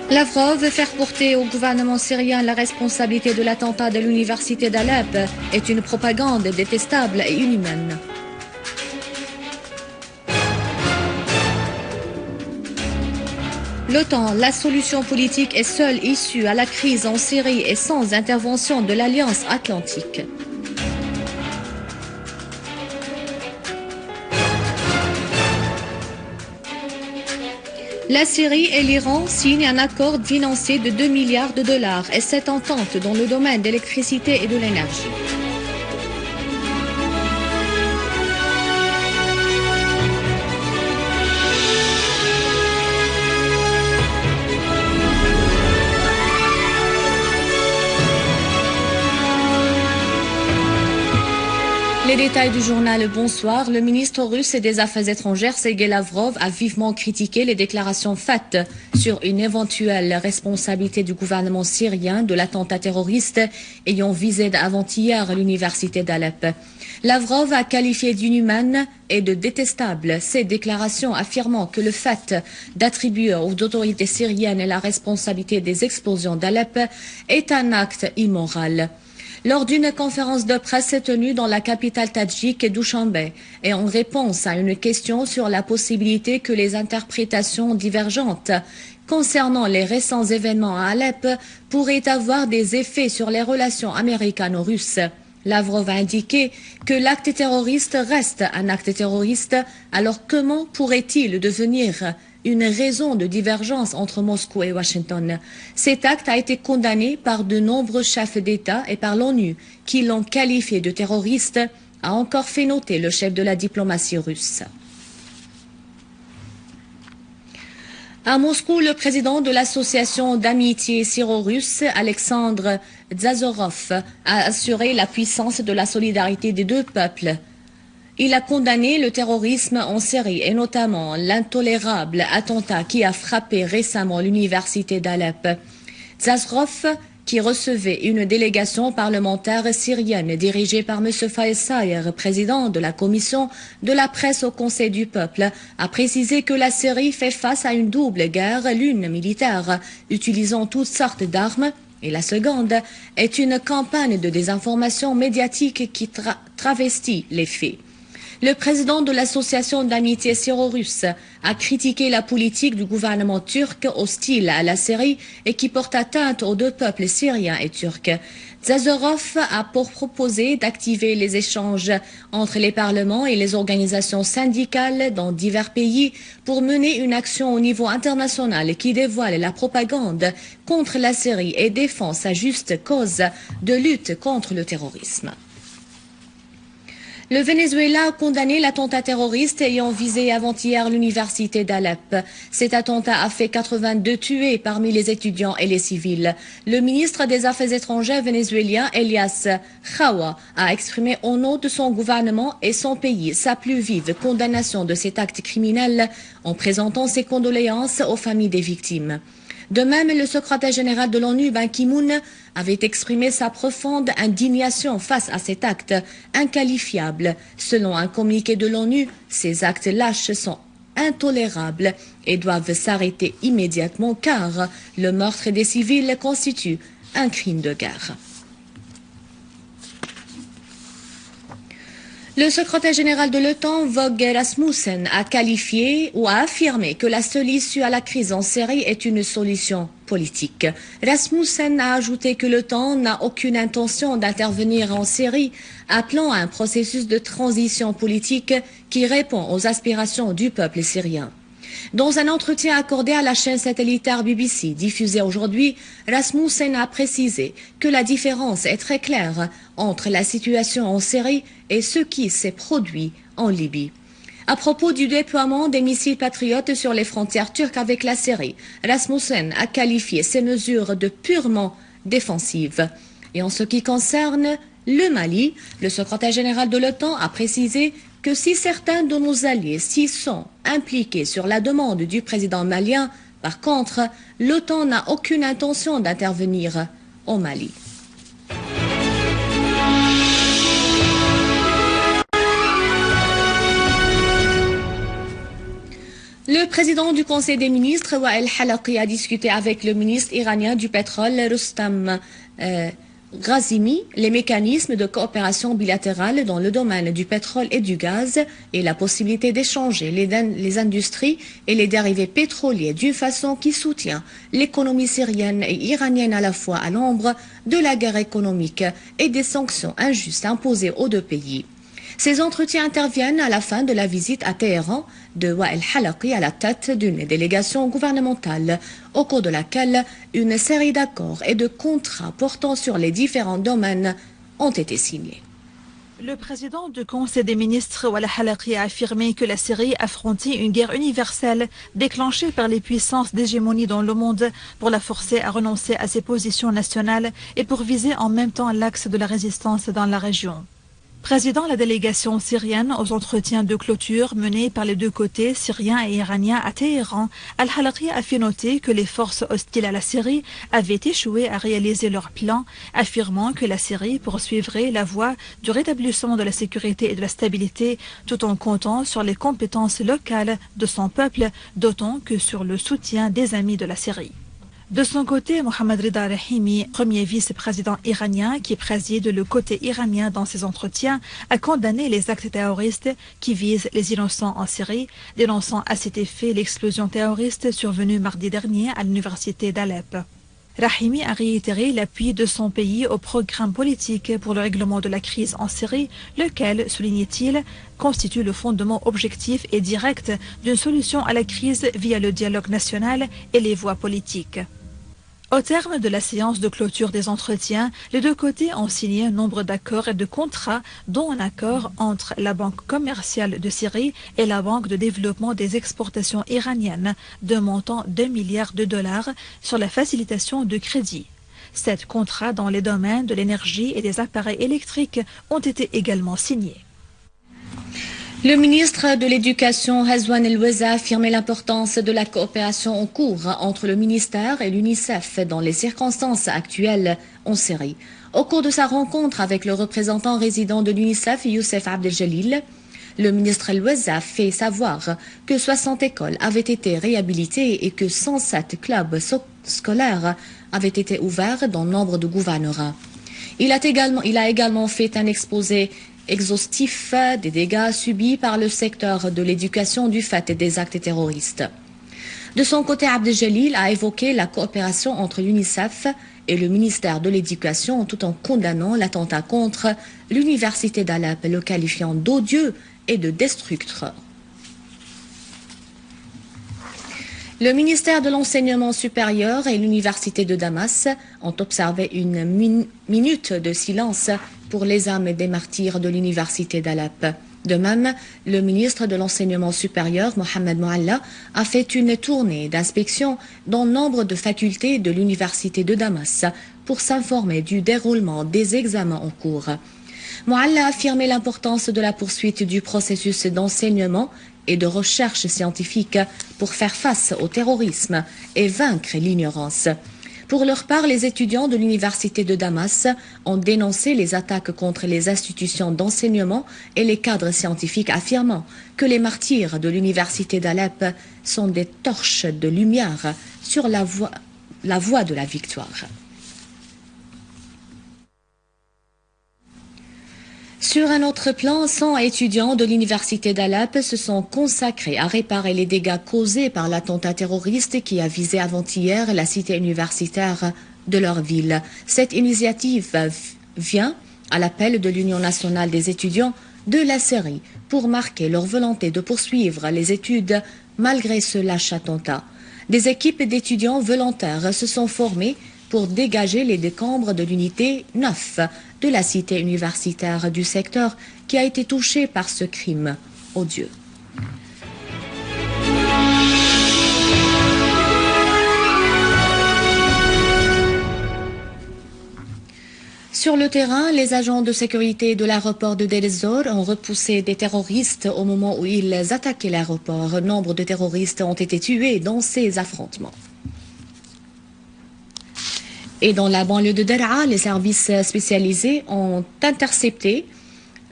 Lavrov veut faire porter au gouvernement syrien la responsabilité de l'attentat de l'université d'Alep est une propagande détestable et inhumaine. L'OTAN, la solution politique est seule issue à la crise en Syrie et sans intervention de l'Alliance atlantique. La Syrie et l'Iran signent un accord financier de 2 milliards de dollars et cette entente dans le domaine de l'électricité et de l'énergie. Les détails du journal Bonsoir. Le ministre russe des Affaires étrangères, Sergei Lavrov, a vivement critiqué les déclarations faites sur une éventuelle responsabilité du gouvernement syrien de l'attentat terroriste ayant visé avant-hier l'université d'Alep. Lavrov a qualifié d'inhumaine et de détestable ces déclarations affirmant que le fait d'attribuer aux autorités syriennes la responsabilité des explosions d'Alep est un acte immoral. Lors d'une conférence de presse tenue dans la capitale tadjike Dushanbe et en réponse à une question sur la possibilité que les interprétations divergentes concernant les récents événements à Alep pourraient avoir des effets sur les relations américano-russes, Lavrov a indiqué que l'acte terroriste reste un acte terroriste, alors comment pourrait-il devenir une raison de divergence entre Moscou et Washington? Cet acte a été condamné par de nombreux chefs d'État et par l'ONU, qui l'ont qualifié de terroriste, a encore fait noter le chef de la diplomatie russe. À Moscou, le président de l'association d'amitié syro-russe, Alexandre Dzazorov, a assuré la puissance de la solidarité des deux peuples. Il a condamné le terrorisme en Syrie et notamment l'intolérable attentat qui a frappé récemment l'université d'Alep. Dzazorov, qui recevait une délégation parlementaire syrienne dirigée par M. Faez Sayer, président de la commission de la presse au Conseil du peuple, a précisé que la Syrie fait face à une double guerre, l'une militaire, utilisant toutes sortes d'armes, et la seconde est une campagne de désinformation médiatique qui travestit les faits. Le président de l'association d'amitié syro-russe a critiqué la politique du gouvernement turc hostile à la Syrie et qui porte atteinte aux deux peuples syriens et turcs. Dzazorov a proposé d'activer les échanges entre les parlements et les organisations syndicales dans divers pays pour mener une action au niveau international qui dévoile la propagande contre la Syrie et défend sa juste cause de lutte contre le terrorisme. Le Venezuela a condamné l'attentat terroriste ayant visé avant-hier l'université d'Alep. Cet attentat a fait 82 tués parmi les étudiants et les civils. Le ministre des Affaires étrangères vénézuélien, Elias Chawa, a exprimé au nom de son gouvernement et son pays sa plus vive condamnation de cet acte criminel en présentant ses condoléances aux familles des victimes. De même, le secrétaire général de l'ONU, Ban Ki-moon, avait exprimé sa profonde indignation face à cet acte inqualifiable. Selon un communiqué de l'ONU, ces actes lâches sont intolérables et doivent s'arrêter immédiatement car le meurtre des civils constitue un crime de guerre. Le secrétaire général de l'OTAN, Fogh Rasmussen, a qualifié ou a affirmé que la seule issue à la crise en Syrie est une solution politique. Rasmussen a ajouté que l'OTAN n'a aucune intention d'intervenir en Syrie, appelant à un processus de transition politique qui répond aux aspirations du peuple syrien. Dans un entretien accordé à la chaîne satellitaire BBC diffusée aujourd'hui, Rasmussen a précisé que la différence est très claire entre la situation en Syrie et ce qui s'est produit en Libye. À propos du déploiement des missiles patriotes sur les frontières turques avec la Syrie, Rasmussen a qualifié ces mesures de purement défensives. Et en ce qui concerne le Mali, le secrétaire général de l'OTAN a précisé que si certains de nos alliés s'y sont impliqués sur la demande du président malien, par contre, l'OTAN n'a aucune intention d'intervenir au Mali. Le Le président du Conseil des ministres, Wael Halaqi, a discuté avec le ministre iranien du pétrole, Rustam Ghazimi, les mécanismes de coopération bilatérale dans le domaine du pétrole et du gaz et la possibilité d'échanger les industries et les dérivés pétroliers d'une façon qui soutient l'économie syrienne et iranienne à la fois à l'ombre de la guerre économique et des sanctions injustes imposées aux deux pays. Ces entretiens interviennent à la fin de la visite à Téhéran de Wael Halaqi à la tête d'une délégation gouvernementale, au cours de laquelle une série d'accords et de contrats portant sur les différents domaines ont été signés. Le président du Conseil des ministres, Wael Halaqi, a affirmé que la Syrie affrontait une guerre universelle déclenchée par les puissances d'hégémonie dans le monde pour la forcer à renoncer à ses positions nationales et pour viser en même temps l'axe de la résistance dans la région. Présidant la délégation syrienne aux entretiens de clôture menés par les deux côtés, syriens et iraniens à Téhéran, Al-Halaqi a fait noter que les forces hostiles à la Syrie avaient échoué à réaliser leur plan, affirmant que la Syrie poursuivrait la voie du rétablissement de la sécurité et de la stabilité tout en comptant sur les compétences locales de son peuple, d'autant que sur le soutien des amis de la Syrie. De son côté, Mohammad Rida Rahimi, premier vice-président iranien qui préside le côté iranien dans ses entretiens, a condamné les actes terroristes qui visent les innocents en Syrie, dénonçant à cet effet l'explosion terroriste survenue mardi dernier à l'université d'Alep. Rahimi a réitéré l'appui de son pays au programme politique pour le règlement de la crise en Syrie, lequel, soulignait-il, constitue le fondement objectif et direct d'une solution à la crise via le dialogue national et les voies politiques. Au terme de la séance de clôture des entretiens, les deux côtés ont signé un nombre d'accords et de contrats, dont un accord entre la Banque commerciale de Syrie et la Banque de développement des exportations iraniennes, d'un montant d'$1 milliard sur la facilitation de crédit. 7 contrats dans les domaines de l'énergie et des appareils électriques ont été également signés. Le ministre de l'Éducation, Hazwan El-Weza, a affirmé l'importance de la coopération en cours entre le ministère et l'UNICEF dans les circonstances actuelles en Syrie. Au cours de sa rencontre avec le représentant résident de l'UNICEF, Youssef Abdeljalil, le ministre El-Weza a fait savoir que 60 écoles avaient été réhabilitées et que 107 clubs scolaires avaient été ouverts dans nombre de gouvernorats. Il a également fait un exposé exhaustif des dégâts subis par le secteur de l'éducation du fait des actes terroristes. De son côté, Abdeljalil a évoqué la coopération entre l'UNICEF et le ministère de l'Éducation tout en condamnant l'attentat contre l'université d'Alep, le qualifiant d'odieux et de destructeur. Le ministère de l'Enseignement supérieur et l'Université de Damas ont observé une minute de silence pour les âmes des martyrs de l'Université d'Alep. De même, le ministre de l'Enseignement supérieur, Mohamed Moalla, a fait une tournée d'inspection dans nombre de facultés de l'Université de Damas pour s'informer du déroulement des examens en cours. Moalla a affirmé l'importance de la poursuite du processus d'enseignement et de recherche scientifique pour faire face au terrorisme et vaincre l'ignorance. Pour leur part, les étudiants de l'Université de Damas ont dénoncé les attaques contre les institutions d'enseignement et les cadres scientifiques, affirmant que les martyrs de l'Université d'Alep sont des torches de lumière sur la voie de la victoire. Sur un autre plan, 100 étudiants de l'Université d'Alep se sont consacrés à réparer les dégâts causés par l'attentat terroriste qui a visé avant-hier la cité universitaire de leur ville. Cette initiative vient à l'appel de l'Union nationale des étudiants de la Syrie pour marquer leur volonté de poursuivre les études malgré ce lâche attentat. Des équipes d'étudiants volontaires se sont formées pour dégager les décombres de l'unité 9 de la cité universitaire du secteur qui a été touchée par ce crime odieux. Sur le terrain, les agents de sécurité de l'aéroport de Deir ez-Zor ont repoussé des terroristes au moment où ils attaquaient l'aéroport. Nombre de terroristes ont été tués dans ces affrontements. Et dans la banlieue de Daraa, les services spécialisés ont intercepté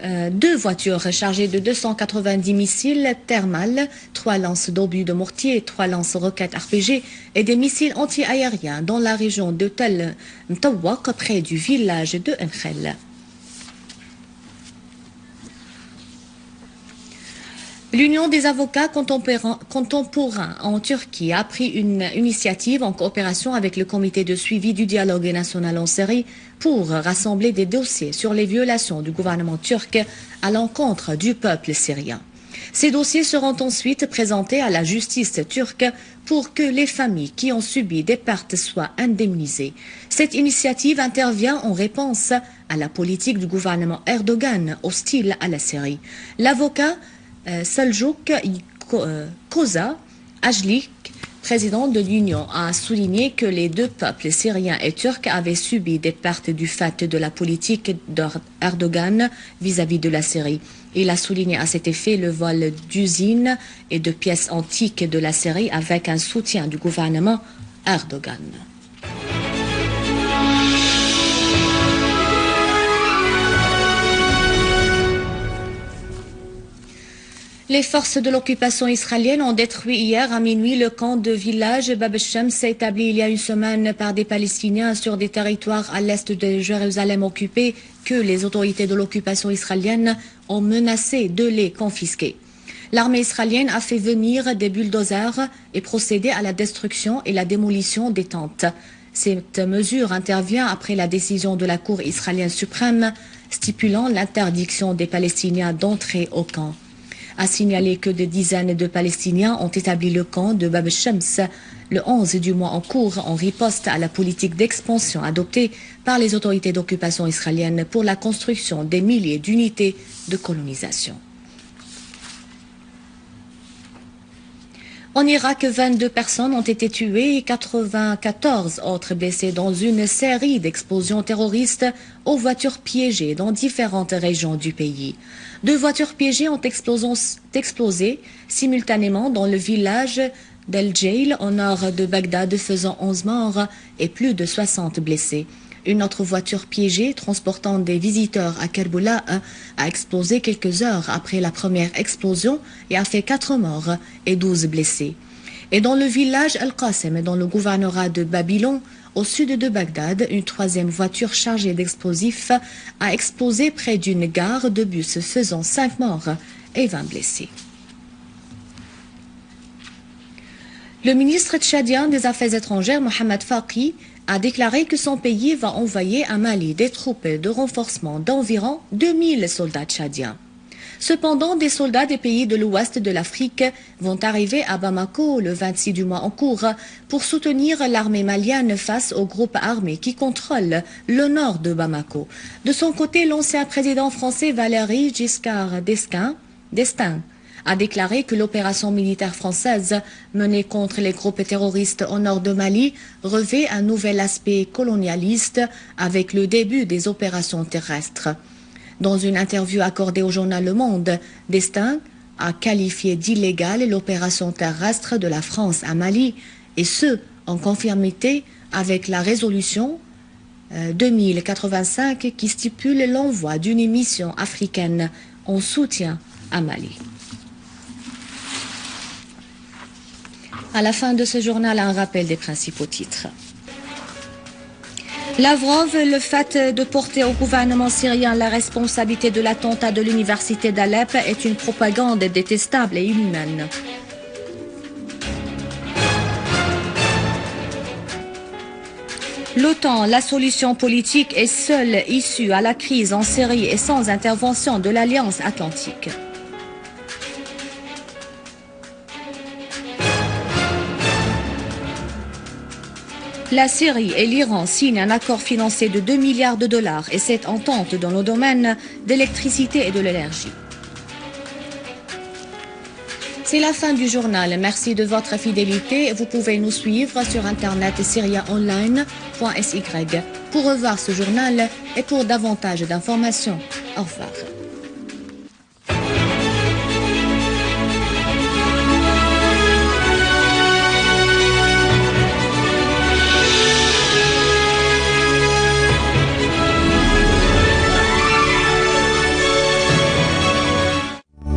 2 voitures chargées de 290 missiles thermales, 3 lances d'obus de mortier, 3 lances-roquettes RPG et des missiles anti-aériens dans la région de Tel Mtawak près du village de Enkhel. L'Union des avocats contemporains en Turquie a pris une initiative en coopération avec le comité de suivi du dialogue national en Syrie pour rassembler des dossiers sur les violations du gouvernement turc à l'encontre du peuple syrien. Ces dossiers seront ensuite présentés à la justice turque pour que les familles qui ont subi des pertes soient indemnisées. Cette initiative intervient en réponse à la politique du gouvernement Erdogan hostile à la Syrie. L'avocat Seljuk Koza Ajlik, président de l'Union, a souligné que les 2 peuples syriens et turcs avaient subi des pertes du fait de la politique d'Erdogan vis-à-vis de la Syrie. Il a souligné à cet effet le vol d'usines et de pièces antiques de la Syrie avec un soutien du gouvernement Erdogan. Les forces de l'occupation israélienne ont détruit hier à minuit le camp de village Bab el-Shams établi il y a une semaine par des Palestiniens sur des territoires à l'est de Jérusalem occupés que les autorités de l'occupation israélienne ont menacé de les confisquer. L'armée israélienne a fait venir des bulldozers et procédé à la destruction et la démolition des tentes. Cette mesure intervient après la décision de la Cour israélienne suprême stipulant l'interdiction des Palestiniens d'entrer au camp. A signalé que des dizaines de Palestiniens ont établi le camp de Bab el-Shams le 11 du mois en cours en riposte à la politique d'expansion adoptée par les autorités d'occupation israélienne pour la construction des milliers d'unités de colonisation. En Irak, 22 personnes ont été tuées et 94 autres blessées dans une série d'explosions terroristes aux voitures piégées dans différentes régions du pays. 2 voitures piégées ont explosé simultanément dans le village d'El-Jail au nord de Bagdad, faisant 11 morts et plus de 60 blessés. Une autre voiture piégée transportant des visiteurs à Kerbala a explosé quelques heures après la première explosion et a fait 4 morts et 12 blessés. Et dans le village Al-Qasem, dans le gouvernorat de Babylone, au sud de Bagdad, une 3e voiture chargée d'explosifs a explosé près d'une gare de bus, faisant 5 morts et 20 blessés. Le ministre tchadien des Affaires étrangères, Mohamed Faki, a déclaré que son pays va envoyer à Mali des troupes de renforcement d'environ 2000 soldats tchadiens. Cependant, des soldats des pays de l'ouest de l'Afrique vont arriver à Bamako le 26 du mois en cours pour soutenir l'armée malienne face aux groupes armés qui contrôlent le nord de Bamako. De son côté, l'ancien président français Valéry Giscard d'Estaing a déclaré que l'opération militaire française menée contre les groupes terroristes au nord de Mali revêt un nouvel aspect colonialiste avec le début des opérations terrestres. Dans une interview accordée au journal Le Monde, d'Estaing a qualifié d'illégale l'opération terrestre de la France à Mali, et ce, en conformité avec la résolution 2085 qui stipule l'envoi d'une mission africaine en soutien à Mali. À la fin de ce journal, un rappel des principaux titres. Lavrov, le fait de porter au gouvernement syrien la responsabilité de l'attentat de l'université d'Alep est une propagande détestable et inhumaine. L'OTAN, la solution politique est seule issue à la crise en Syrie et sans intervention de l'Alliance atlantique. La Syrie et l'Iran signent un accord financier de 2 milliards de dollars et cette entente dans le domaine d'électricité et de l'énergie. C'est la fin du journal. Merci de votre fidélité. Vous pouvez nous suivre sur internet syriaonline.sy pour revoir ce journal et pour davantage d'informations. Au revoir.